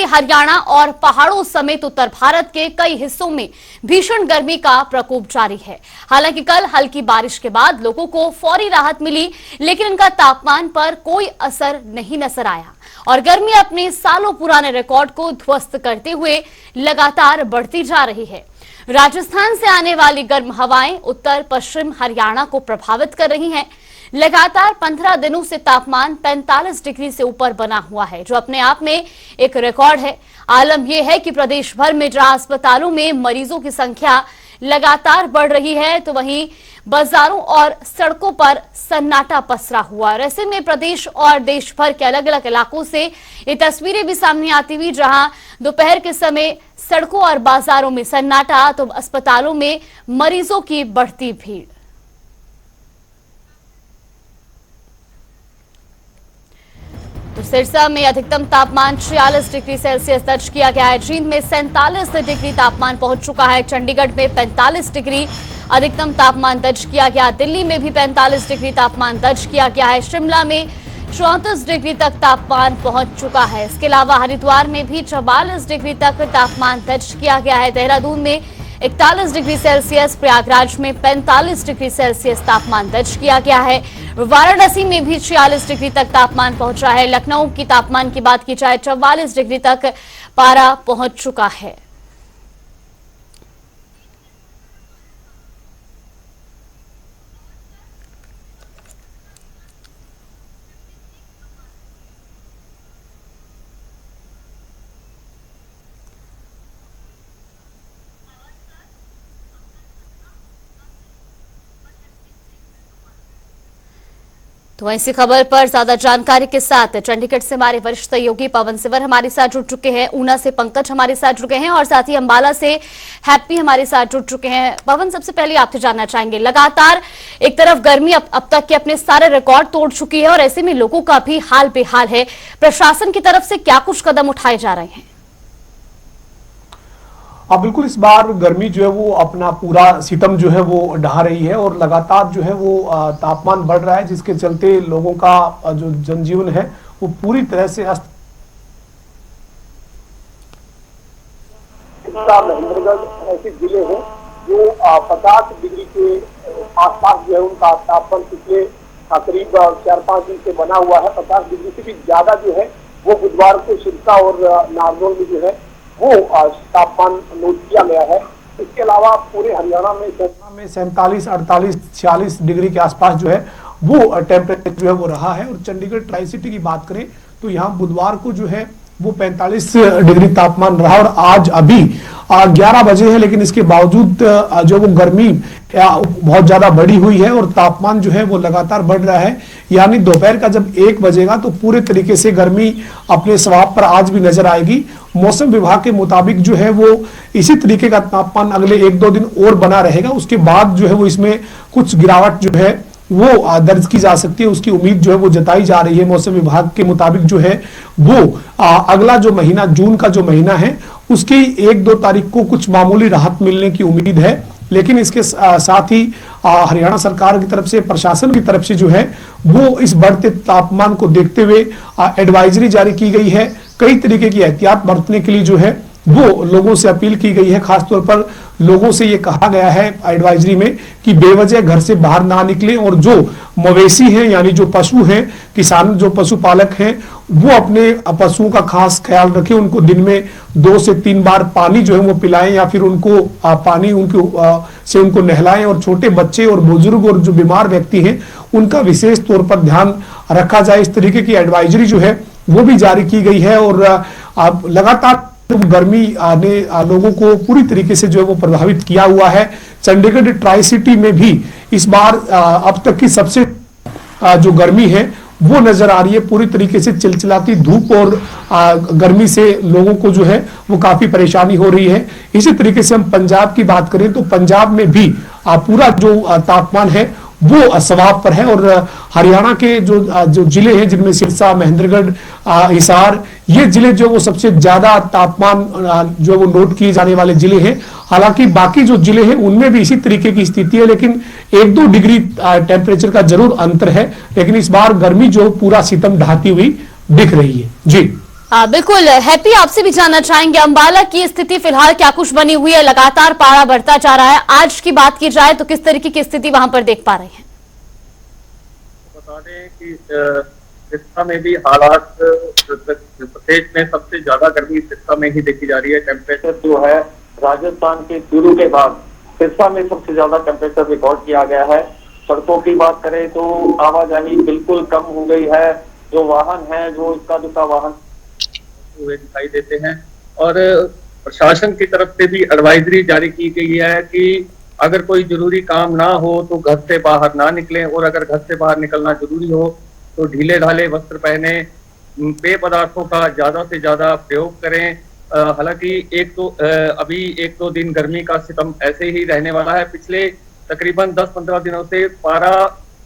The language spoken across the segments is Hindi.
हरियाणा और पहाड़ों समेत उत्तर भारत के कई हिस्सों में भीषण गर्मी का प्रकोप जारी है। हालांकि कल हल्की बारिश के बाद लोगों को फौरी राहत मिली, लेकिन इनका तापमान पर कोई असर नहीं नजर आया और गर्मी अपने सालों पुराने रिकॉर्ड को ध्वस्त करते हुए लगातार बढ़ती जा रही है। राजस्थान से आने वाली गर्म हवाएं उत्तर पश्चिम हरियाणा को प्रभावित कर रही हैं। लगातार 15 दिनों से तापमान 45 डिग्री से ऊपर बना हुआ है, जो अपने आप में एक रिकॉर्ड है। आलम यह है कि प्रदेश भर में जहां अस्पतालों में मरीजों की संख्या लगातार बढ़ रही है, तो वहीं बाजारों और सड़कों पर सन्नाटा पसरा हुआ है। ऐसे में प्रदेश और देश भर के अलग अलग इलाकों से ये तस्वीरें भी सामने आती हुई, जहां दोपहर के समय सड़कों और बाजारों में सन्नाटा, तो अस्पतालों में मरीजों की बढ़ती भीड़। तो सिरसा में अधिकतम तापमान 46 डिग्री सेल्सियस दर्ज किया गया है। जींद में 47 डिग्री तापमान पहुंच चुका है। चंडीगढ़ में 45 डिग्री अधिकतम तापमान दर्ज किया गया। दिल्ली में भी 45 डिग्री तापमान दर्ज किया गया है। शिमला में 34 डिग्री तक तापमान पहुंच चुका है। इसके अलावा हरिद्वार में भी 44 डिग्री तक तापमान दर्ज किया गया है। देहरादून में 41 डिग्री सेल्सियस, प्रयागराज में 45 डिग्री सेल्सियस तापमान दर्ज किया गया है। वाराणसी में भी 46 डिग्री तक तापमान पहुंचा है। लखनऊ की तापमान की बात की जाए 44 डिग्री तक पारा पहुंच चुका है। तो ऐसी खबर पर ज्यादा जानकारी के साथ चंडीगढ़ से हमारे वरिष्ठ सहयोगी पवन सिवर हमारे साथ जुड़ चुके हैं, ऊना से पंकज हमारे साथ जुड़ गए हैं और साथ ही अंबाला से हैप्पी हमारे साथ जुड़ चुके हैं। पवन, सबसे पहले आपसे जानना चाहेंगे, लगातार एक तरफ गर्मी अब तक के अपने सारे रिकॉर्ड तोड़ चुकी है और ऐसे में लोगों का भी हाल बेहाल है। प्रशासन की तरफ से क्या कुछ कदम उठाए जा रहे हैं? बिल्कुल, इस बार गर्मी जो है वो अपना पूरा सितम जो है वो ढा रही है और लगातार जो है वो तापमान बढ़ रहा है, जिसके चलते लोगों का जो जनजीवन है वो पूरी तरह से अस्त। महेंद्रगढ़ ऐसे जिले हैं जो 50 डिग्री के आसपास जो है उनका तापमान पिछले करीब 4-5 दिन से बना हुआ है। 50 डिग्री से भी ज्यादा जो है वो बुधवार को सिरसा और नारनौल में जो है वो तापमान नोट किया गया है। इसके अलावा पूरे हरियाणा में 47, 48, 46 डिग्री के आसपास जो है वो टेम्परेचर जो है वो रहा है। और चंडीगढ़ ट्राई सिटी की बात करें तो यहाँ बुधवार को जो है वो 45 डिग्री तापमान रहा और आज अभी 11 बजे है, लेकिन इसके बावजूद जो वो गर्मी बहुत ज्यादा बढ़ी हुई है और तापमान जो है वो लगातार बढ़ रहा है। यानी दोपहर का जब 1 बजेगा तो पूरे तरीके से गर्मी अपने स्वभाव पर आज भी नजर आएगी। मौसम विभाग के मुताबिक जो है वो इसी तरीके का तापमान अगले 1-2 दिन और बना रहेगा। उसके बाद जो है वो इसमें कुछ गिरावट जो है वो दर्ज की जा सकती है, उसकी उम्मीद जो है वो जताई जा रही है। मौसम विभाग के मुताबिक जो है वो अगला जो महीना, जून का जो महीना है, उसकी 1-2 तारीख को कुछ मामूली राहत मिलने की उम्मीद है। लेकिन इसके साथ ही हरियाणा सरकार की तरफ से, प्रशासन की तरफ से जो है वो इस बढ़ते तापमान को देखते हुए एडवाइजरी जारी की गई है। कई तरीके की एहतियात बरतने के लिए जो है वो लोगों से अपील की गई है। खासतौर पर लोगों से ये कहा गया है एडवाइजरी में कि बेवजह घर से बाहर ना निकलें और जो मवेशी हैं यानी जो पशु हैं, किसान जो पशुपालक हैं, वो अपने पशुओं का खास ख्याल रखें। उनको दिन में 2 से 3 बार पानी जो है वो पिलाएं या फिर उनको पानी से उनको नहलाएं। और छोटे बच्चे और बुजुर्ग और जो बीमार व्यक्ति हैं उनका विशेष तौर पर ध्यान रखा जाए। इस तरीके की एडवाइजरी जो है वो भी जारी की गई है और लगातार गर्मी ने लोगों को पूरी तरीके से जो है वो प्रभावित किया हुआ है। चंडीगढ़ ट्राई सिटी में भी इस बार अब तक की सबसे जो गर्मी है वो नजर आ रही है। पूरी तरीके से चिलचिलाती धूप और गर्मी से लोगों को जो है वो काफी परेशानी हो रही है। इसी तरीके से हम पंजाब की बात करें तो पंजाब में भी पूरा जो तापमान है वो स्वभाव पर है और हरियाणा के जो जिले हैं, जिनमें सिरसा, महेंद्रगढ़, हिसार, ये जिले जो वो सबसे ज्यादा तापमान जो वो नोट किए जाने वाले जिले हैं। हालांकि बाकी जो जिले हैं उनमें भी इसी तरीके की स्थिति है, लेकिन 1-2 डिग्री टेम्परेचर का जरूर अंतर है। लेकिन इस बार गर्मी जो पूरा सितम ढाती हुई दिख रही है। जी बिल्कुल हैप्पी, आपसे भी जानना चाहेंगे अम्बाला की स्थिति फिलहाल क्या कुछ बनी हुई है। लगातार पारा बढ़ता जा रहा है, आज की बात की जाए तो किस तरीके की स्थिति वहां पर देख पा रहे हैं? बता दें कि सिरसा में भी हालात, प्रदेश में सबसे ज्यादा गर्मी सिरसा में ही देखी जा रही है। टेम्परेचर जो है राजस्थान के चूरू के बाद सिरसा में सबसे ज्यादा टेम्परेचर रिकॉर्ड किया गया है। सड़कों की बात करें तो आवाजाही बिल्कुल कम हो गई है। जो वाहन है, जो इक्का दुक्का वाहन हुए दिखाई देते हैं और प्रशासन की तरफ से भी एडवाइजरी जारी की गई है कि अगर कोई जरूरी काम ना हो तो घर से बाहर ना निकलें, और अगर घर से बाहर निकलना जरूरी हो तो ढीले ढाले वस्त्र पहने, पेय पदार्थों का ज्यादा से ज्यादा प्रयोग करें। हालांकि अभी एक दो दिन गर्मी का सितम ऐसे ही रहने वाला है। पिछले तकरीबन 10-15 दिनों से पारा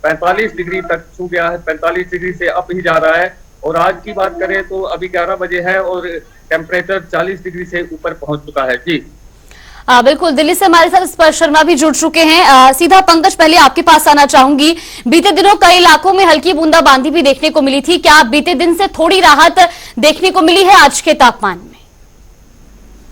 45 डिग्री तक छू गया है, 45 डिग्री से अप ही जा रहा है। और आज की बात करें तो अभी 11 बजे है और टेम्परेचर 40 डिग्री से ऊपर पहुंच चुका है। जी बिल्कुल, दिल्ली से हमारे साथ स्पर्श शर्मा भी जुड़ चुके हैं। सीधा पंकज, पहले आपके पास आना चाहूंगी। बीते दिनों कई इलाकों में हल्की बूंदाबांदी भी देखने को मिली थी, क्या बीते दिन से थोड़ी राहत देखने को मिली है आज के तापमान में?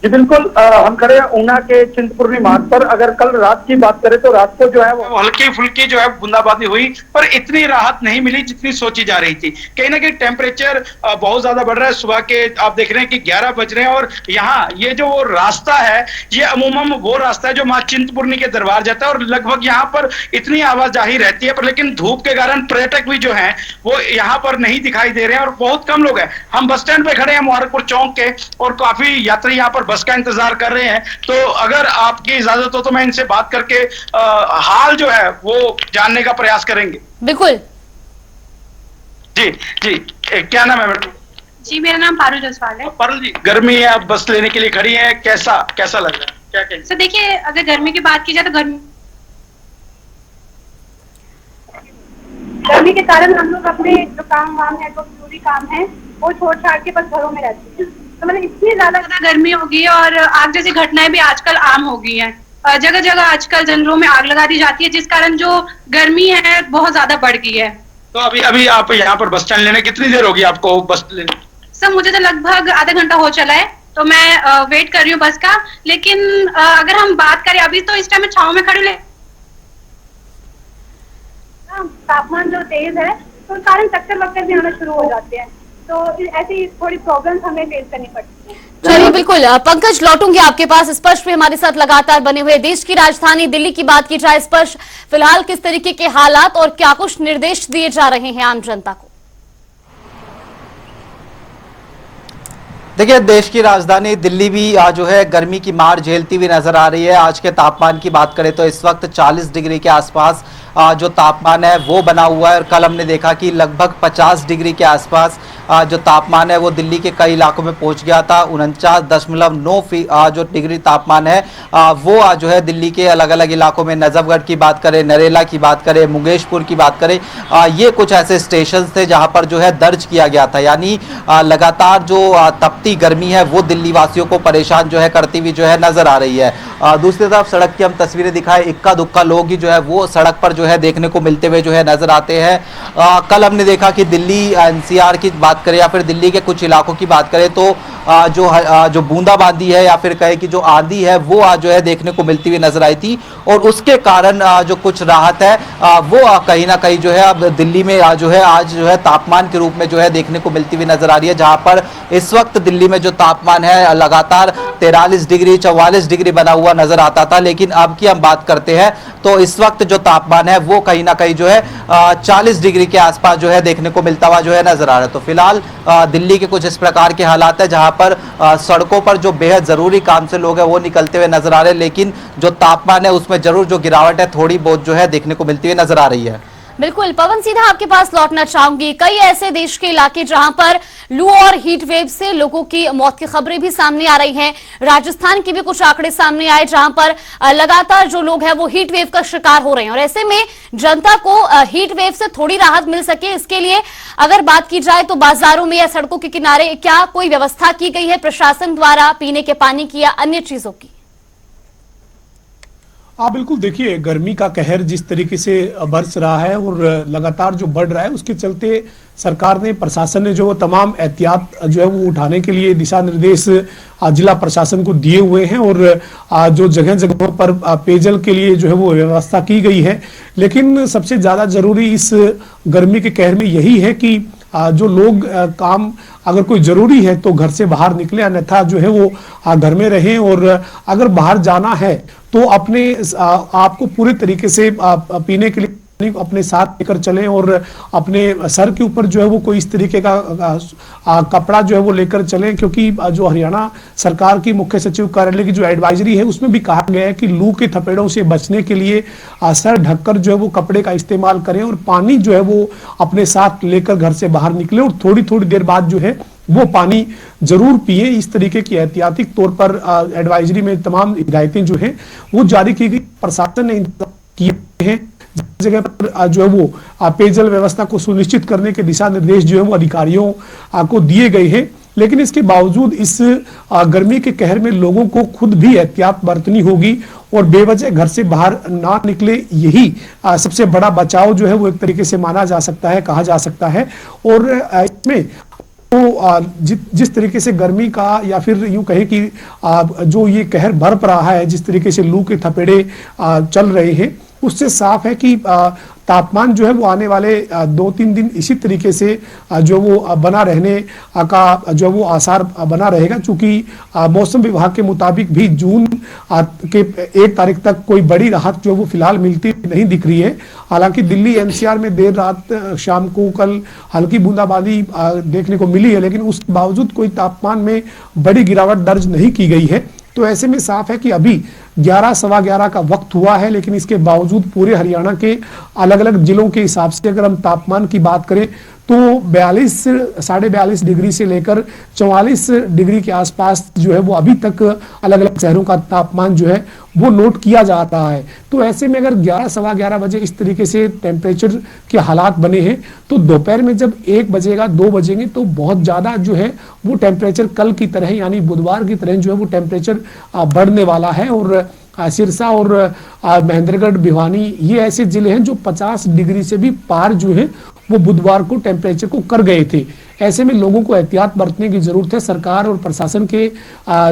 जी बिल्कुल, हम खड़े हैं ऊना के चिंतपूर्णी मार्ग पर। अगर कल रात की बात करें तो रात को जो है वो हल्की फुल्की जो है बूंदाबांदी हुई, पर इतनी राहत नहीं मिली जितनी सोची जा रही थी। कहीं ना कहीं टेम्परेचर बहुत ज्यादा बढ़ रहा है। सुबह के आप देख रहे हैं कि 11 बज रहे हैं और यहाँ ये जो वो रास्ता है, ये अमूमन वो रास्ता है जो माँ चिंतपूर्णी के दरबार जाता है और लगभग यहाँ पर इतनी आवाजाही रहती है, पर लेकिन धूप के कारण पर्यटक भी जो है वो यहाँ पर नहीं दिखाई दे रहे हैं और बहुत कम लोग हैं। हम बस स्टैंड पे खड़े हैं मुबारकपुर चौक के, और काफी यात्री यहाँ पर बस का इंतजार कर रहे हैं। तो अगर आपकी इजाजत हो तो मैं इनसे बात करके हाल जो है वो जानने का प्रयास करेंगे। बिल्कुल जी जी, क्या नाम है मैडम? जी, मेरा नाम पारुल जसवाल है। पारुल जी, गर्मी है, आप बस लेने के लिए खड़ी हैं, कैसा लग रहा है? क्या कहेंगे? सर देखिए, अगर गर्मी की बात की जाए तो गर्मी के कारण हम लोग अपने जो काम वाम है, जो जरूरी काम है, वो छोड़ छाड़ के बस घरों में रहते हैं। तो मतलब इतनी ज्यादा गर्मी होगी और आग जैसी घटनाएं भी आजकल आम हो गई हैं। जगह जगह आजकल जंगलों में आग लगा दी जाती है, जिस कारण जो गर्मी है बहुत ज्यादा बढ़ गई है। तो अभी आप यहाँ पर बस स्टैंड लेने कितनी देर होगी आपको बस लेने? सर मुझे तो लगभग आधा घंटा हो चला है, तो मैं वेट कर रही हूँ बस का। लेकिन अगर हम बात करें, अभी तो इस टाइम में छाव में खड़ी तापमान जो तेज है तो उस कारण चक्कर वक्कर भी आना शुरू हो जाते हैं। तो ऐसी थोड़ी प्रॉब्लम्स हमें फेस करनी पड़ती है। चलिए बिल्कुल, पंकज लौटूंगी आपके पास। स्पर्श पे हमारे साथ लगातार बने हुए। देश की राजधानी दिल्ली की बात की जाए, स्पर्श फिलहाल किस तरीके के हालात और क्या कुछ निर्देश दिए जा रहे हैं आम जनता को? देखिए, देश की राजधानी दिल्ली भी जो है गर्मी की मार झेलती हुई नजर आ रही है। आज के तापमान की बात करें तो इस वक्त 40 डिग्री के आसपास जो तापमान है वो बना हुआ है, और कल हमने देखा कि लगभग 50 डिग्री के आसपास जो तापमान है वो दिल्ली के कई इलाकों में पहुंच गया था। 49.9 जो डिग्री तापमान है वो जो है दिल्ली के अलग अलग इलाकों में, नजफगढ़ की बात करें, नरेला की बात करें, मुंगेशपुर की बात करें, ये कुछ ऐसे स्टेशन थे जहां पर जो है दर्ज किया गया था। यानी लगातार जो तपती गर्मी है वो दिल्ली वासियों को परेशान जो है करती हुई जो है नजर आ रही है। दूसरी तरफ सड़क की हम तस्वीरें दिखाएं, इक्का दुक्का लोग ही जो है वो सड़क पर जो है देखने को मिलते हुए जो है नजर आते हैं। कल हमने देखा कि दिल्ली एनसीआर की बात करें या फिर दिल्ली के कुछ इलाकों की बात करें तो जो बूंदाबांदी है या फिर कहे कि जो आंधी है वो जो है देखने को मिलती हुई नजर आई थी, और उसके कारण जो कुछ राहत है वो कहीं ना कहीं जो है अब दिल्ली में जो है आज जो है तापमान के रूप में जो है देखने को मिलती हुई नजर आ रही है। जहां पर इस वक्त दिल्ली में जो तापमान है लगातार 43 डिग्री 44 डिग्री बना हुआ नजर आता था, लेकिन अब की हम बात करते हैं तो इस वक्त जो तापमान है वो कहीं ना कहीं जो है 40 डिग्री के आसपास जो है देखने को मिलता हुआ जो है नजर आ रहा है। तो फिलहाल दिल्ली के कुछ इस प्रकार के हालात है जहां पर सड़कों पर जो बेहद जरूरी काम से लोग हैं वो निकलते हुए नजर आ रहे हैं, लेकिन जो तापमान है उसमें जरूर जो गिरावट है थोड़ी बहुत जो है देखने को मिलती हुई नजर आ रही है। बिल्कुल पवन, सीधा आपके पास लौटना चाहूंगी। कई ऐसे देश के इलाके जहां पर लू और हीट वेव से लोगों की मौत की खबरें भी सामने आ रही हैं। राजस्थान के भी कुछ आंकड़े सामने आए जहां पर लगातार जो लोग हैं वो हीट वेव का शिकार हो रहे हैं, और ऐसे में जनता को हीट वेव से थोड़ी राहत मिल सके इसके लिए अगर बात की जाए तो बाजारों में या सड़कों के किनारे क्या कोई व्यवस्था की गई है प्रशासन द्वारा पीने के पानी की या अन्य चीजों की? हाँ बिल्कुल, देखिए गर्मी का कहर जिस तरीके से बरस रहा है और लगातार जो बढ़ रहा है, उसके चलते सरकार ने, प्रशासन ने जो तमाम एहतियात जो है वो उठाने के लिए दिशा निर्देश जिला प्रशासन को दिए हुए हैं और जो जगह जगहों पर पेयजल के लिए जो है वो व्यवस्था की गई है। लेकिन सबसे ज्यादा जरूरी इस गर्मी के कहर में यही है कि जो लोग काम अगर कोई जरूरी है तो घर से बाहर निकले, अन्यथा जो है वो घर में रहें और अगर बाहर जाना है तो अपने आपको पूरे तरीके से पीने के लिए अपने साथ लेकर चलें और अपने सर के ऊपर जो है वो कोई इस तरीके का कपड़ा जो है वो लेकर चलें, क्योंकि जो हरियाणा सरकार की मुख्य सचिव कार्यालय की जो एडवाइजरी है उसमें भी कहा गया है कि लू के थपेड़ों से बचने के लिए सर ढककर जो है वो कपड़े का इस्तेमाल करें और पानी जो है वो अपने साथ लेकर घर से बाहर निकले और थोड़ी थोड़ी देर बाद जो है वो पानी जरूर पिए। इस तरीके की एहतियाती तौर पर एडवाइजरी में तमाम हिदायतें जो है वो जारी की गई। प्रशासन ने किए हैं जगह पर जो है वो पेयजल व्यवस्था को सुनिश्चित करने के दिशा निर्देश जो है वो अधिकारियों को दिए गए हैं। लेकिन इसके बावजूद इस गर्मी के कहर में लोगों को खुद भी एहतियात बरतनी होगी और बेवजह घर से बाहर ना निकले, यही सबसे बड़ा बचाव जो है वो एक तरीके से माना जा सकता है, कहा जा सकता है। और इसमें तो जिस तरीके से गर्मी का या फिर यूं कहें कि जो ये कहर बरप रहा है, जिस तरीके से लू के थपेड़े चल रहे हैं, उससे साफ है कि तापमान जो है वो आने वाले 2-3 दिन इसी तरीके से जो वो बना रहने का जो वो आसार बना रहेगा। चूंकि मौसम विभाग के मुताबिक भी जून के 1 तारीख तक कोई बड़ी राहत जो वो फिलहाल मिलती नहीं दिख रही है। हालांकि दिल्ली एनसीआर में देर रात शाम को कल हल्की बूंदाबांदी देखने को मिली है, लेकिन उसके बावजूद कोई तापमान में बड़ी गिरावट दर्ज नहीं की गई है। तो ऐसे में साफ है कि अभी 11-11:15 का वक्त हुआ है, लेकिन इसके बावजूद पूरे हरियाणा के अलग अलग जिलों के हिसाब से अगर हम तापमान की बात करें तो 42-42.5 डिग्री से लेकर 44 डिग्री के आसपास जो है वो अभी तक अलग अलग शहरों का तापमान जो है वो नोट किया जा रहा है। तो ऐसे में अगर 11-11:15 बजे इस तरीके से टेम्परेचर के हालात बने हैं तो दोपहर में जब 1 बजेगा 2 बजेंगे तो बहुत ज्यादा जो है वो टेम्परेचर कल की तरह यानी बुधवार की तरह जो है वो टेम्परेचर बढ़ने वाला है। और सिरसा और महेंद्रगढ़, भिवानी ये ऐसे जिले हैं जो 50 डिग्री से भी पार जो है वो बुधवार को टेम्परेचर को कर गए थे। ऐसे में लोगों को एहतियात बरतने की जरूरत है। सरकार और प्रशासन के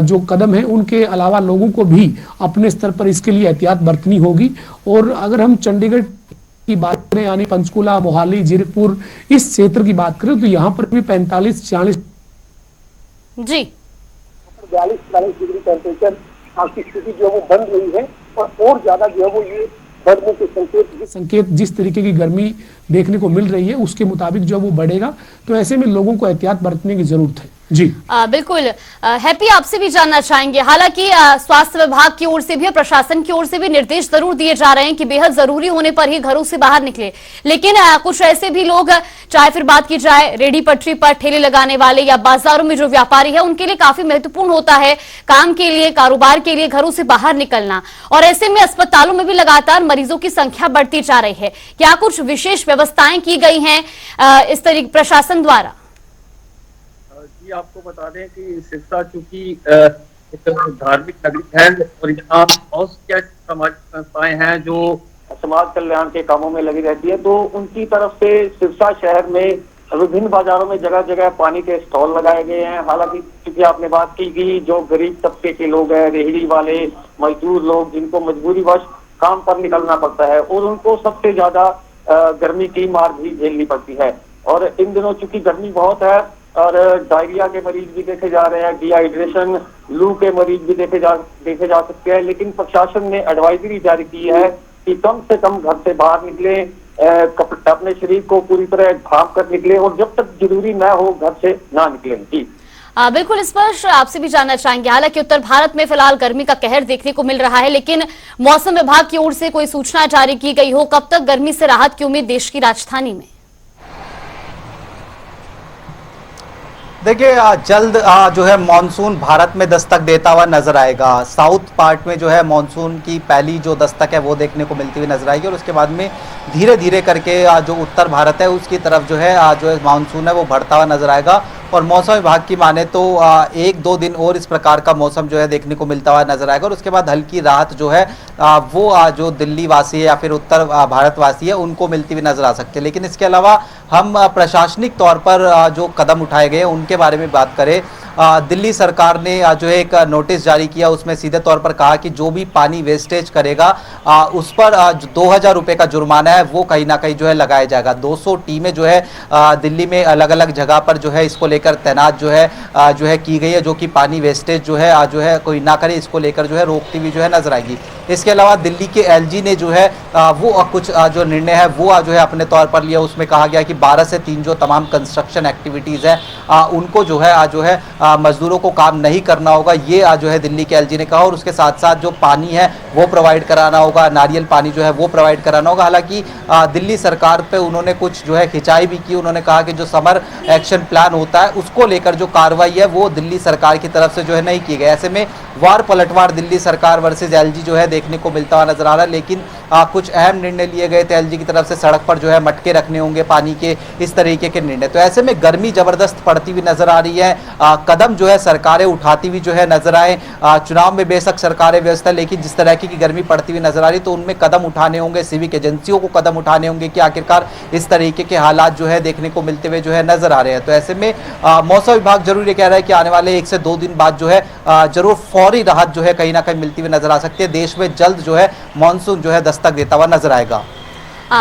जो कदम है उनके अलावा लोगों को भी अपने स्तर पर इसके लिए एहतियात बरतनी होगी। और अगर हम चंडीगढ़ की बात करें यानी पंचकूला, मोहाली, जीरकपुर इस क्षेत्र की बात करें तो यहाँ पर भी 45-46 जी 42-43 डिग्री टेम्परेचर की स्थिति जो है वो बन रही है और ज्यादा जो है वो ये बढ़ने के संकेत जिस तरीके की गर्मी देखने को मिल रही है उसके मुताबिक जो वो बढ़ेगा। तो ऐसे में लोगों को एहतियात बरतने की जरूरत है। जी बिल्कुल। हैप्पी, आपसे भी जानना चाहेंगे, हालांकि स्वास्थ्य विभाग की ओर से भी और प्रशासन की ओर से भी निर्देश जरूर दिए जा रहे हैं कि बेहद जरूरी होने पर ही घरों से बाहर निकले, लेकिन कुछ ऐसे भी लोग, चाहे फिर बात की जाए रेडी पटरी पर ठेले लगाने वाले या बाजारों में जो व्यापारी है, उनके लिए काफी महत्वपूर्ण होता है काम के लिए, कारोबार के लिए घरों से बाहर निकलना। और ऐसे में अस्पतालों में भी लगातार मरीजों की संख्या बढ़ती जा रही है। क्या कुछ विशेष व्यवस्थाएं की गई हैं इस तरीके प्रशासन द्वारा? जी आपको बता दें कि सिरसा चूंकि एक धार्मिक नगरी है और यहाँ बहुत सी सामाजिक संस्थाएं हैं जो समाज कल्याण के कामों में लगी रहती है, तो उनकी तरफ से सिरसा शहर में विभिन्न बाजारों में जगह जगह पानी के स्टॉल लगाए गए हैं। हालांकि क्योंकि आपने बात की कि जो गरीब तबके के लोग हैं, रेहड़ी वाले, मजदूर लोग, जिनको मजबूरीवश काम पर निकलना पड़ता है और उनको सबसे ज्यादा गर्मी की मार भी झेलनी पड़ती है। और इन दिनों चूंकि गर्मी बहुत है और डायरिया के मरीज भी देखे जा रहे हैं, डिहाइड्रेशन, लू के मरीज भी देखे जा सकते हैं। लेकिन प्रशासन ने एडवाइजरी जारी की है कि कम से कम घर से बाहर निकले, अपने शरीर को पूरी तरह ढांप कर निकले और जब तक जरूरी न हो घर से ना निकले। जी बिल्कुल स्पष्ट। आपसे भी जानना चाहेंगे, हालांकि उत्तर भारत में फिलहाल गर्मी का कहर देखने को मिल रहा है, लेकिन मौसम विभाग की ओर से कोई सूचना जारी की गई हो, कब तक गर्मी से राहत की उम्मीद देश की राजधानी में? देखिए जल्द जो है मानसून भारत में दस्तक देता हुआ नजर आएगा। साउथ पार्ट में जो है मानसून की पहली जो दस्तक है वो देखने को मिलती हुई नजर आएगी और उसके बाद में धीरे धीरे करके जो उत्तर भारत है उसकी तरफ जो है मानसून है वो बढ़ता हुआ नजर आएगा। और मौसम विभाग की माने तो 1-2 दिन और इस प्रकार का मौसम जो है देखने को मिलता हुआ नजर आएगा और उसके बाद हल्की राहत जो है वो जो दिल्ली वासी है या फिर उत्तर भारतवासी है उनको मिलती हुई नजर आ सकती है। लेकिन इसके अलावा हम प्रशासनिक तौर पर जो कदम उठाए गए उनके बारे में बात करें, दिल्ली सरकार ने जो है एक नोटिस जारी किया, उसमें सीधे तौर पर कहा कि जो भी पानी वेस्टेज करेगा उस पर 2000 रुपए का जुर्माना है वो कहीं ना कहीं जो है लगाया जाएगा। 200 टीमें जो है दिल्ली में अलग अलग जगह पर जो है इसको लेकर तैनात जो है की गई है, जो कि पानी वेस्टेज जो है कोई ना करे इसको लेकर जो है रोकती हुई जो है नजर आएगी। इसके अलावा दिल्ली के एलजी ने जो है वो कुछ जो निर्णय है वो जो है अपने तौर पर लिया, उसमें कहा गया कि 12 से 3 जो तमाम कंस्ट्रक्शन एक्टिविटीज है उनको जो है मजदूरों को काम नहीं करना होगा, ये जो है दिल्ली के एलजी ने कहा। और उसके साथ साथ जो पानी है वो प्रोवाइड कराना होगा, नारियल पानी जो है वो प्रोवाइड कराना होगा। हालांकि दिल्ली सरकार पे उन्होंने कुछ जो है खिंचाई भी की, उन्होंने कहा कि जो समर एक्शन प्लान होता है उसको लेकर जो कार्रवाई है वो दिल्ली सरकार की तरफ से जो है नहीं की गई। ऐसे में वार पलटवार दिल्ली सरकार वर्सेज एलजी जो है देखने को मिलता हुआ नजर आ रहा है। लेकिन कुछ अहम निर्णय लिए गए थे एलजी की तरफ से, सड़क पर जो है मटके रखने होंगे पानी के, इस तरीके के निर्णय। तो ऐसे में गर्मी जबरदस्त पड़ती हुई नजर आ रही है, कदम जो है सरकारें उठाती हुई जो है नजर आए। चुनाव में बेशक सरकारें व्यस्त है, लेकिन जिस तरह की गर्मी पड़ती हुई नजर आ रही तो उनमें कदम उठाने होंगे, सिविक एजेंसियों को कदम उठाने होंगे कि आखिरकार इस तरीके के हालात जो है देखने को मिलते हुए जो है नजर आ रहे हैं। तो ऐसे में मौसम विभाग जरूर ये कह रहा है कि आने वाले 1 से 2 दिन बाद जो है जरूर फौरी राहत जो है कहीं ना कहीं मिलती हुई नजर आ सकती है। देश में जल्द जो है मानसून जो है दस्तक देता हुआ नजर आएगा।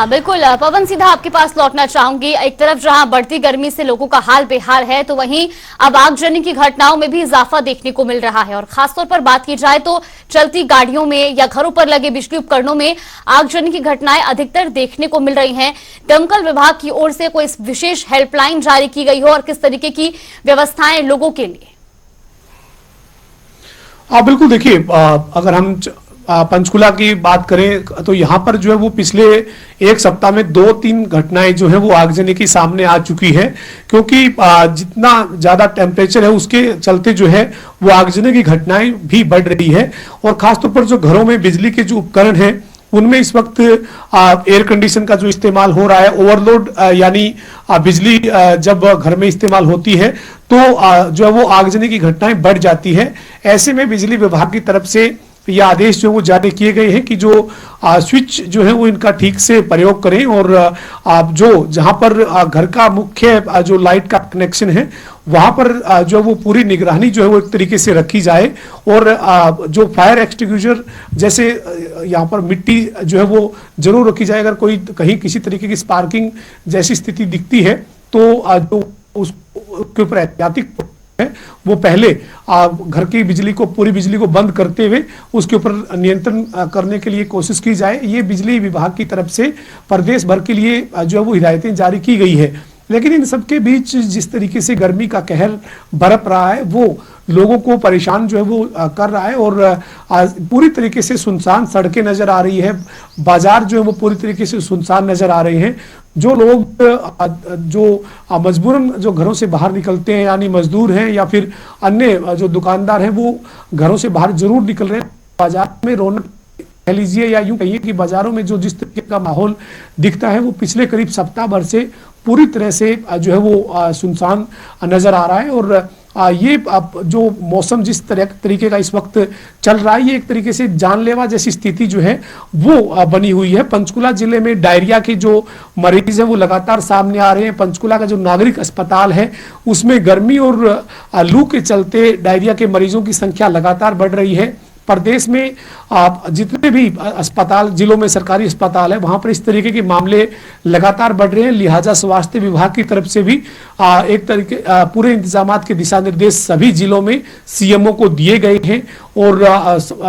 बिल्कुल पवन, सीधा आपके पास लौटना चाहूंगी। एक तरफ जहां बढ़ती गर्मी से लोगों का हाल बेहाल है तो वहीं अब आगजनी की घटनाओं में भी इजाफा देखने को मिल रहा है और खासतौर पर बात की जाए तो चलती गाड़ियों में या घरों पर लगे बिजली उपकरणों में आगजनी की घटनाएं अधिकतर देखने को मिल रही हैं। दमकल विभाग की ओर से कोई विशेष हेल्पलाइन जारी की गई हो और किस तरीके की व्यवस्थाएं लोगों के लिए? बिल्कुल, देखिए अगर हम पंचकुला की बात करें तो यहाँ पर जो है वो पिछले 1 सप्ताह में 2-3 घटनाएं जो है वो आगजनी की सामने आ चुकी है, क्योंकि जितना ज्यादा टेम्परेचर है उसके चलते जो है वो आगजनी की घटनाएं भी बढ़ रही है। और खासतौर पर जो घरों में बिजली के जो उपकरण हैं उनमें इस वक्त एयर कंडीशन का जो इस्तेमाल हो रहा है, ओवरलोड यानी बिजली जब घर में इस्तेमाल होती है तो जो है वो आगजनी की घटनाएं बढ़ जाती है। ऐसे में बिजली विभाग की तरफ से ये आदेश जो वो जारी किए गए हैं कि जो स्विच जो है वो इनका ठीक से प्रयोग करें और जो जहां पर घर का मुख्य जो लाइट का कनेक्शन है वहां पर जो वो पूरी निगरानी जो है वो एक तरीके से रखी जाए। और जो फायर एक्सटिंग्विशर जैसे यहाँ पर मिट्टी जो है वो जरूर रखी जाए, अगर कोई कहीं किसी तरीके की स्पार्किंग जैसी स्थिति दिखती है तो जो उसके ऊपर एहतियाती है वो पहले घर की बिजली को, पूरी बिजली को बंद करते हुए उसके ऊपर नियंत्रण करने के लिए कोशिश की जाए। ये बिजली विभाग की तरफ से प्रदेश भर के लिए जो है वो हिदायतें जारी की गई है। लेकिन इन सबके बीच जिस तरीके से गर्मी का कहर बरप रहा है वो लोगों को परेशान जो है वो कर रहा है और पूरी तरीके से सुनसान सड़कें नजर आ रही है, बाजार जो है वो पूरी तरीके से सुनसान नजर आ रहे हैं। जो लोग जो मजबूरन जो घरों से बाहर निकलते हैं यानी मजदूर हैं या फिर अन्य जो दुकानदार हैं वो घरों से बाहर जरूर निकल रहे हैं। बाजार में रौनक कह लीजिए या यूं कहिए कि बाजारों में जो जिस तरीके का माहौल दिखता है वो पिछले करीब सप्ताह भर से पूरी तरह से जो है वो सुनसान नजर आ रहा है। और ये जो मौसम जिस तरीके का इस वक्त चल रहा है ये एक तरीके से जानलेवा जैसी स्थिति जो है वो बनी हुई है। पंचकुला जिले में डायरिया के जो मरीज हैं वो लगातार सामने आ रहे हैं। पंचकुला का जो नागरिक अस्पताल है उसमें गर्मी और लू के चलते डायरिया के मरीजों की संख्या लगातार बढ़ रही है। प्रदेश में जितने भी अस्पताल, जिलों में सरकारी अस्पताल है वहां पर इस तरीके के मामले लगातार बढ़ रहे हैं। लिहाजा स्वास्थ्य विभाग की तरफ से भी एक तरीके पूरे इंतजामात के दिशा निर्देश सभी जिलों में सीएमओ को दिए गए हैं। और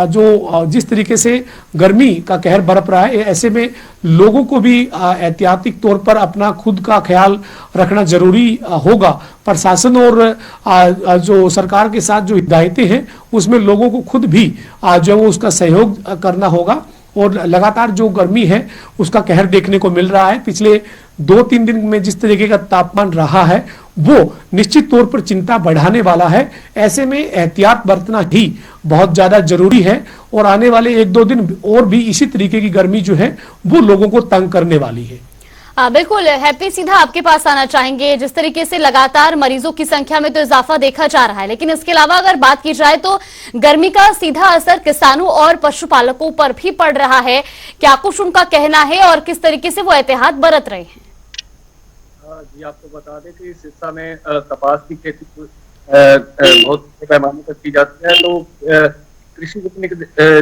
जो जिस तरीके से गर्मी का कहर बरप रहा है ऐसे में लोगों को भी एहतियाती तौर पर अपना खुद का ख्याल रखना जरूरी होगा। प्रशासन और जो सरकार के साथ जो हिदायतें हैं उसमें लोगों को खुद भी जो है वो उसका सहयोग करना होगा। और लगातार जो गर्मी है उसका कहर देखने को मिल रहा है। पिछले 2-3 दिन में जिस तरीके का तापमान रहा है वो निश्चित तौर पर चिंता बढ़ाने वाला है। ऐसे में एहतियात बरतना ही बहुत ज्यादा जरूरी है और आने वाले 1-2 दिन और भी इसी तरीके की गर्मी जो है वो लोगों को तंग करने वाली है। बिल्कुल हैप्पी, सीधा आपके पास आना चाहेंगे। जिस तरीके से लगातार मरीजों की संख्या में तो इजाफा देखा जा रहा है, लेकिन इसके अलावा अगर बात की जाए तो गर्मी का सीधा असर किसानों और पशुपालकों पर भी पड़ रहा है। क्या कुछ उनका कहना है और किस तरीके से वो एहतियात बरत रहे हैं? जी, आपको बता दें कि इस हिस्सा में कपास की खेती बहुत पैमाने पर की जाती है। तो कृषि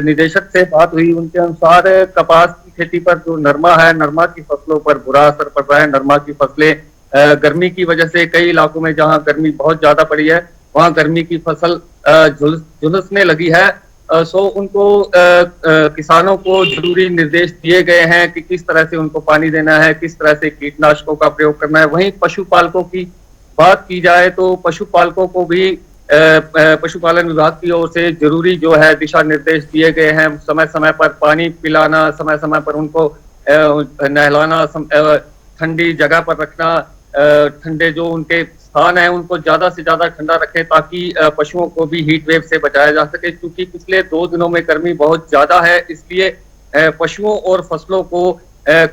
निदेशक से बात हुई, उनके अनुसार कपास की खेती पर जो नरमा है, नरमा की फसलों पर बुरा असर पड़ रहा है। नरमा की फसलें गर्मी की वजह से कई इलाकों में जहां गर्मी बहुत ज्यादा पड़ी है, वहां गर्मी की फसल झुलसने लगी है। सो उनको किसानों को जरूरी निर्देश दिए गए हैं कि किस तरह से उनको पानी देना है, किस तरह से कीटनाशकों का प्रयोग करना है। वहीं पशुपालकों की बात की जाए तो पशुपालकों को भी पशुपालन विभाग की ओर से जरूरी जो है दिशा निर्देश दिए गए हैं। समय समय पर पानी पिलाना, समय समय पर उनको नहलाना, ठंडी जगह पर रखना, ठंडे जो उनके स्थान है उनको ज्यादा से ज्यादा ठंडा रखें ताकि पशुओं को भी हीट वेव से बचाया जा सके। क्योंकि पिछले 2 दिनों में गर्मी बहुत ज्यादा है, इसलिए पशुओं और फसलों को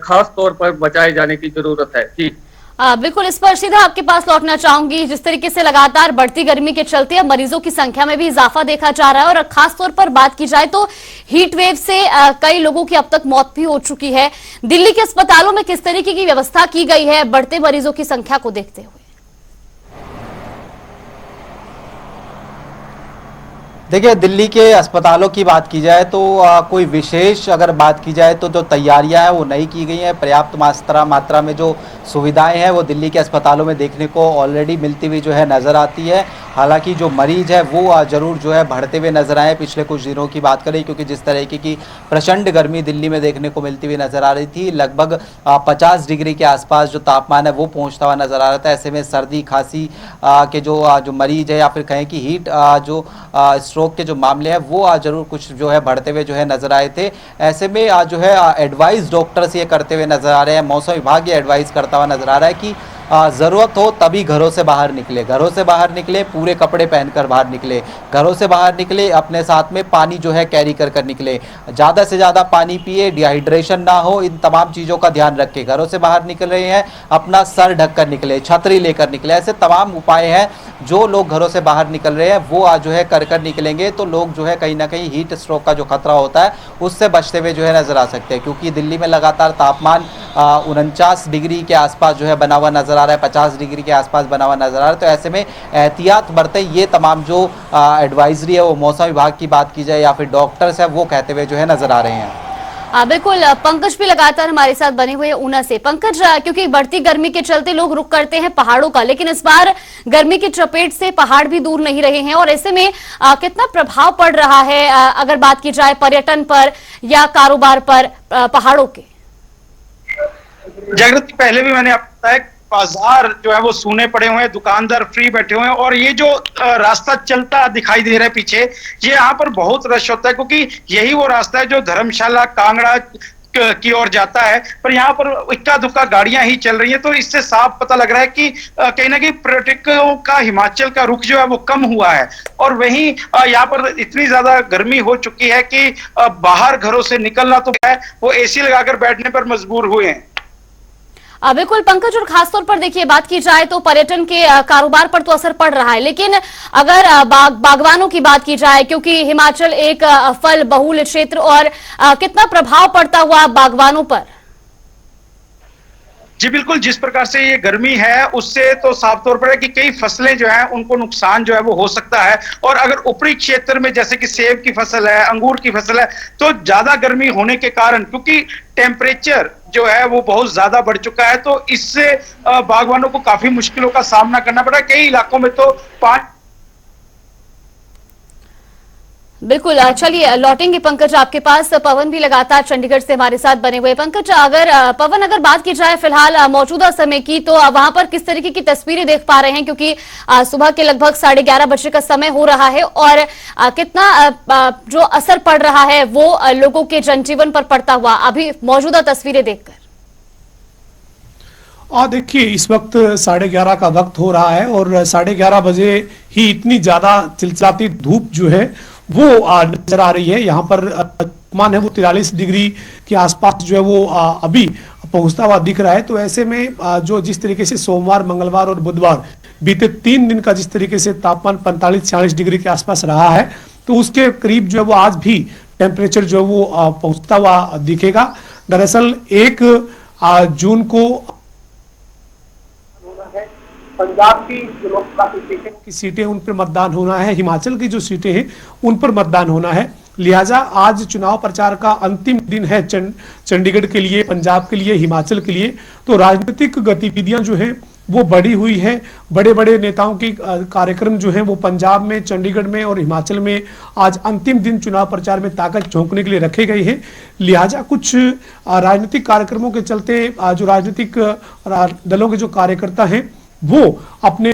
खास तौर पर बचाए जाने की जरूरत है। जी बिल्कुल, इस पर सीधा आपके पास लौटना चाहूंगी। जिस तरीके से लगातार बढ़ती गर्मी के चलते अब मरीजों की संख्या में भी इजाफा देखा जा रहा है और खास तौर पर बात की जाए तो हीट वेव से कई लोगों की अब तक मौत भी हो चुकी है। दिल्ली के अस्पतालों में किस तरीके की व्यवस्था की गई है बढ़ते मरीजों की संख्या को देखते हुए? देखिए, दिल्ली के अस्पतालों की बात की जाए तो कोई विशेष अगर बात की जाए तो जो तैयारियां हैं वो नहीं की गई हैं। पर्याप्त मात्रा में जो सुविधाएं हैं वो दिल्ली के अस्पतालों में देखने को ऑलरेडी मिलती हुई जो है नज़र आती है। हालांकि जो मरीज है वो ज़रूर जो है बढ़ते हुए नजर आए पिछले कुछ दिनों की बात करें, क्योंकि जिस तरीके की प्रचंड गर्मी दिल्ली में देखने को मिलती हुई नजर आ रही थी, लगभग 50 डिग्री के आसपास जो तापमान है वो पहुँचता हुआ नजर आ रहा था। ऐसे में सर्दी खांसी के जो मरीज है या फिर कहें कि हीट जो स्ट्रोक के जो मामले हैं वो जरूर कुछ जो है बढ़ते हुए जो है नजर आए थे। ऐसे में जो है एडवाइस डॉक्टर्स ये करते हुए नजर आ रहे हैं, मौसम विभाग ये एडवाइस करता हुआ नजर आ रहा है कि ज़रूरत हो तभी घरों से बाहर निकले, घरों से बाहर निकले, पूरे कपड़े पहनकर बाहर निकले, घरों से बाहर निकले, अपने साथ में पानी जो है कैरी कर निकले, ज़्यादा से ज़्यादा पानी पिए, डिहाइड्रेशन ना हो, इन तमाम चीज़ों का ध्यान रखें। घरों से बाहर निकल रहे हैं, अपना सर ढक कर निकले, छतरी लेकर निकले। ऐसे तमाम उपाय हैं जो लोग घरों से बाहर निकल रहे हैं वो जो है कर निकलेंगे तो लोग जो है कहीं ना कहीं हीट स्ट्रोक का जो खतरा होता है उससे बचते हुए जो है नजर आ सकते हैं। क्योंकि दिल्ली में लगातार तापमान 49 डिग्री के आसपास जो है बना हुआ नजर आ रहा है, 50 डिग्री के आसपास बना हुआ नजर आ रहा है। तो ऐसे में एहतियात बरते, ये तमाम जो एडवाइजरी है वो मौसम विभाग की बात की जाए या फिर डॉक्टर्स है वो कहते हुए जो है नजर आ रहे हैं। बिल्कुल, पंकज भी लगातार हमारे साथ बने हुए हैं ऊना से। पंकज, क्योंकि बढ़ती गर्मी के चलते लोग रुक करते हैं पहाड़ों का, लेकिन इस बार गर्मी की चपेट से पहाड़ भी दूर नहीं रहे हैं और ऐसे में कितना प्रभाव पड़ रहा है अगर बात की जाए पर्यटन पर या कारोबार पर पहाड़ों के? जागृति, पहले भी मैंने आपको बताया बाजार जो है वो सूने पड़े हुए हैं, दुकानदार फ्री बैठे हुए हैं और ये जो रास्ता चलता दिखाई दे रहा है पीछे, ये यहाँ पर बहुत रश होता है क्योंकि यही वो रास्ता है जो धर्मशाला कांगड़ा की ओर जाता है। पर यहाँ पर इक्का दुक्का गाड़ियां ही चल रही हैं, तो इससे साफ पता लग रहा है कि कहीं ना कहीं पर्यटकों का हिमाचल का रुख जो है वो कम हुआ है। और वहीं यहाँ पर इतनी ज्यादा गर्मी हो चुकी है कि बाहर घरों से निकलना तो है वो एसी लगाकर बैठने पर मजबूर हुए हैं। बिल्कुल पंकज, और खासतौर पर देखिए बात की जाए तो पर्यटन के कारोबार पर तो असर पड़ रहा है, लेकिन अगर बागवानों की बात की जाए, क्योंकि हिमाचल एक फल बहुल क्षेत्र, और कितना प्रभाव पड़ता हुआ बागवानों पर? जी बिल्कुल, जिस प्रकार से ये गर्मी है उससे तो साफ तौर पर है कि कई फसलें जो हैं उनको नुकसान जो है वो हो सकता है। और अगर ऊपरी क्षेत्र में जैसे कि सेब की फसल है, अंगूर की फसल है, तो ज्यादा गर्मी होने के कारण क्योंकि टेम्परेचर जो है वो बहुत ज्यादा बढ़ चुका है, तो इससे बागवानों को काफी मुश्किलों का सामना करना पड़ा। कई इलाकों में तो बिल्कुल, चलिए लौटेंगे पंकज आपके पास। पवन भी लगातार चंडीगढ़ से हमारे साथ बने हुए। पंकज, अगर बात की जाए फिलहाल मौजूदा समय की, तो वहां पर किस तरीके की तस्वीरें देख पा रहे हैं? क्योंकि सुबह के लगभग 11:30 बजे का समय हो रहा है और कितना जो असर पड़ रहा है वो लोगों के जनजीवन पर पड़ता हुआ अभी मौजूदा तस्वीरें देखकर? देखिए, इस वक्त 11:30 का वक्त हो रहा है और 11:30 बजे ही इतनी ज्यादा चिलचिलाती धूप जो है वो नजर आ रही है। यहाँ पर तापमान है वो 43 डिग्री के आसपास जो है वो अभी पहुंचता हुआ दिख रहा है। तो ऐसे में जो जिस तरीके से सोमवार, मंगलवार और बुधवार बीते 3 दिन का जिस तरीके से तापमान 45-46 डिग्री के आसपास रहा है, तो उसके करीब जो है वो आज भी टेम्परेचर जो है वो पहुंचता हुआ दिखेगा। दरअसल 1 जून को पंजाब की जो लोकसभा की सीटें उन पर मतदान होना है, हिमाचल की जो सीटें हैं उन पर मतदान होना है। लिहाजा आज चुनाव प्रचार का अंतिम दिन है चंडीगढ़ के लिए, पंजाब के लिए, हिमाचल के लिए। तो राजनीतिक गतिविधियां जो हैं वो बढ़ी हुई है। बड़े बड़े नेताओं की कार्यक्रम जो हैं वो पंजाब में, चंडीगढ़ में और हिमाचल में आज अंतिम दिन चुनाव प्रचार में ताकत झोंकने के लिए रखे गए हैं। लिहाजा कुछ राजनीतिक कार्यक्रमों के चलते जो राजनीतिक दलों के जो कार्यकर्ता हैं वो अपने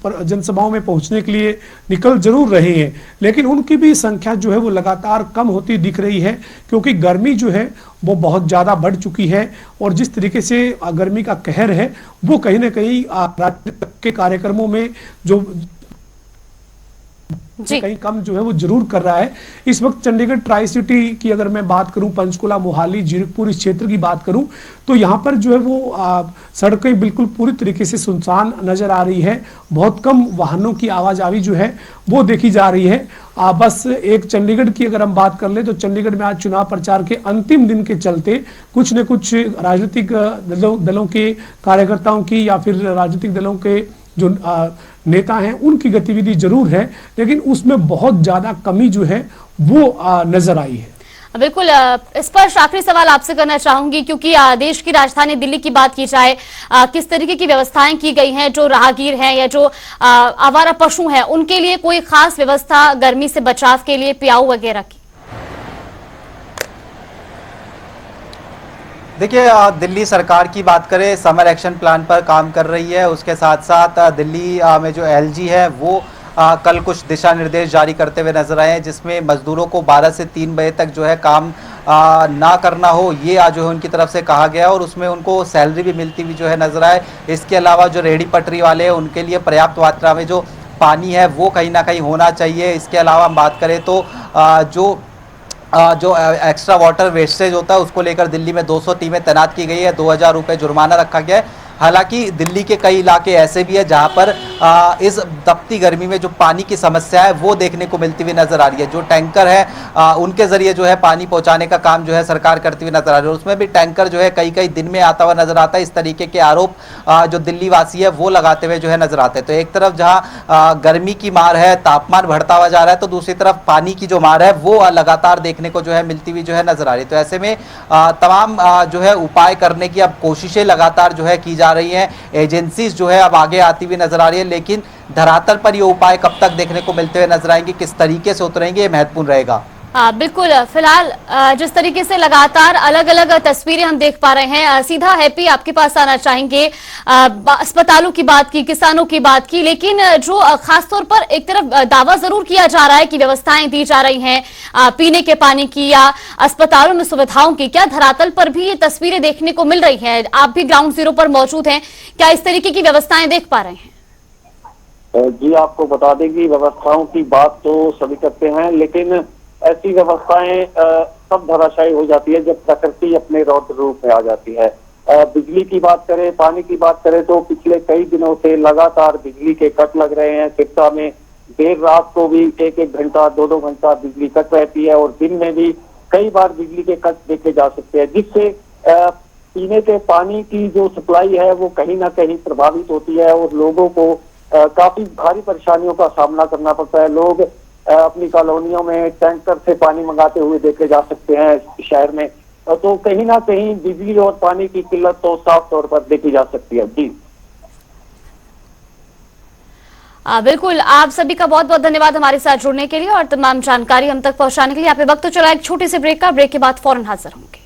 जनसभाओं में पहुंचने के लिए निकल जरूर रहे हैं, लेकिन उनकी भी संख्या जो है वो लगातार कम होती दिख रही है, क्योंकि गर्मी जो है वो बहुत ज्यादा बढ़ चुकी है। और जिस तरीके से गर्मी का कहर है वो कहीं ना कहीं राजनीतिक के कार्यक्रमों में जो कहीं कम जो है वो जरूर कर रहा है। इस वक्त चंडीगढ़ ट्राई सिटी की अगर मैं बात करूं, पंचकुला, मोहाली, जीरकपुर इस क्षेत्र की बात करूं, तो यहाँ पर जो है वो सड़कें बिल्कुल पूरी तरीके से सुनसान नजर आ रही है। बहुत कम वाहनों की आवाजाही जो है वो देखी जा रही है। बस एक चंडीगढ़ की अगर हम बात कर ले तो चंडीगढ़ में आज चुनाव प्रचार के अंतिम दिन के चलते कुछ न कुछ राजनीतिक दलों के कार्यकर्ताओं की या फिर राजनीतिक दलों के जो नेता हैं उनकी गतिविधि जरूर है, लेकिन उसमें बहुत ज्यादा कमी जो है वो नजर आई है। बिल्कुल, इस पर आखिरी सवाल आपसे करना चाहूंगी, क्योंकि देश की राजधानी दिल्ली की बात की जाए, किस तरीके की व्यवस्थाएं की गई हैं, जो राहगीर हैं या जो आवारा पशु हैं उनके लिए कोई खास व्यवस्था गर्मी से बचाव के लिए, प्याऊ वगैरह की? देखिए, दिल्ली सरकार की बात करें, समर एक्शन प्लान पर काम कर रही है। उसके साथ साथ दिल्ली में जो एलजी है वो कल कुछ दिशा निर्देश जारी करते हुए नजर आए हैं, जिसमें मजदूरों को 12 से 3 बजे तक जो है काम ना करना हो, ये जो है उनकी तरफ से कहा गया, और उसमें उनको सैलरी भी मिलती हुई जो है नजर आए। इसके अलावा जो रेहड़ी पटरी वाले हैं उनके लिए पर्याप्त मात्रा में जो पानी है वो कहीं ना कहीं होना चाहिए। इसके अलावा हम बात करें तो जो एक्स्ट्रा वाटर वेस्टेज होता है उसको लेकर दिल्ली में 200 टीमें तैनात की गई है, 2000 रुपये जुर्माना रखा गया है। हालांकि दिल्ली के कई इलाके ऐसे भी है जहां पर इस तपती गर्मी में जो पानी की समस्या है वो देखने को मिलती हुई नजर आ रही है। जो टैंकर है उनके जरिए जो है पानी पहुंचाने का काम जो है सरकार करती हुई नजर आ रही है, और उसमें भी टैंकर जो है कई दिन में आता हुआ नजर आता है। इस तरीके के आरोप जो दिल्ली वासी है वो लगाते हुए जो है नजर आते हैं। तो एक तरफ जहाँ गर्मी की मार है, तापमान बढ़ता हुआ जा रहा है, तो दूसरी तरफ पानी की जो मार है वो लगातार देखने को जो है मिलती हुई जो है नजर आ रही है। तो ऐसे में तमाम जो है उपाय करने की अब कोशिशें लगातार जो है की जा रही हैं। एजेंसीज जो है अब आगे आती हुई नजर आ रही है, लेकिन धरातल पर ये उपाय कब तक देखने को मिलते हुए नजर आएंगे, किस तरीके से उतरेंगे, ये महत्वपूर्ण रहेगा। बिल्कुल, फिलहाल जिस तरीके से लगातार अलग अलग तस्वीरें हम देख पा रहे हैं, सीधा हैप्पी आपके पास आना चाहेंगे। अस्पतालों की बात की, किसानों की बात की, लेकिन जो खासतौर पर एक तरफ दावा जरूर किया जा रहा है कि व्यवस्थाएं दी जा रही हैं पीने के पानी की या अस्पतालों में सुविधाओं की, क्या धरातल पर भी ये तस्वीरें देखने को मिल रही हैं? आप भी ग्राउंड जीरो पर मौजूद हैं, क्या इस तरीके की व्यवस्थाएं देख पा रहे हैं? जी, आपको बता दें कि व्यवस्थाओं की बात तो सभी करते हैं, लेकिन ऐसी व्यवस्थाएं सब धराशायी हो जाती है जब प्रकृति अपने रौद्र रूप में आ जाती है। बिजली की बात करें, पानी की बात करें, तो पिछले कई दिनों से लगातार बिजली के कट लग रहे हैं। सिरसा में देर रात को भी 1-1 घंटा, 2-2 घंटा बिजली कट रहती है, और दिन में भी कई बार बिजली के कट देखे जा सकते हैं, जिससे पीने के पानी की जो सप्लाई है वो कहीं ना कहीं प्रभावित होती है, और लोगों को काफी भारी परेशानियों का सामना करना पड़ता है। लोग अपनी कॉलोनियों में टैंकर से पानी मंगाते हुए देखे जा सकते हैं शहर में। तो कहीं ना कहीं बिजली और पानी की किल्लत तो साफ तौर पर देखी जा सकती है। जी बिल्कुल, आप सभी का बहुत बहुत धन्यवाद हमारे साथ जुड़ने के लिए और तमाम जानकारी हम तक पहुंचाने के लिए। यहाँ पे वक्त तो चला एक छोटे से ब्रेक का, ब्रेक के बाद फौरन हाजिर होंगे।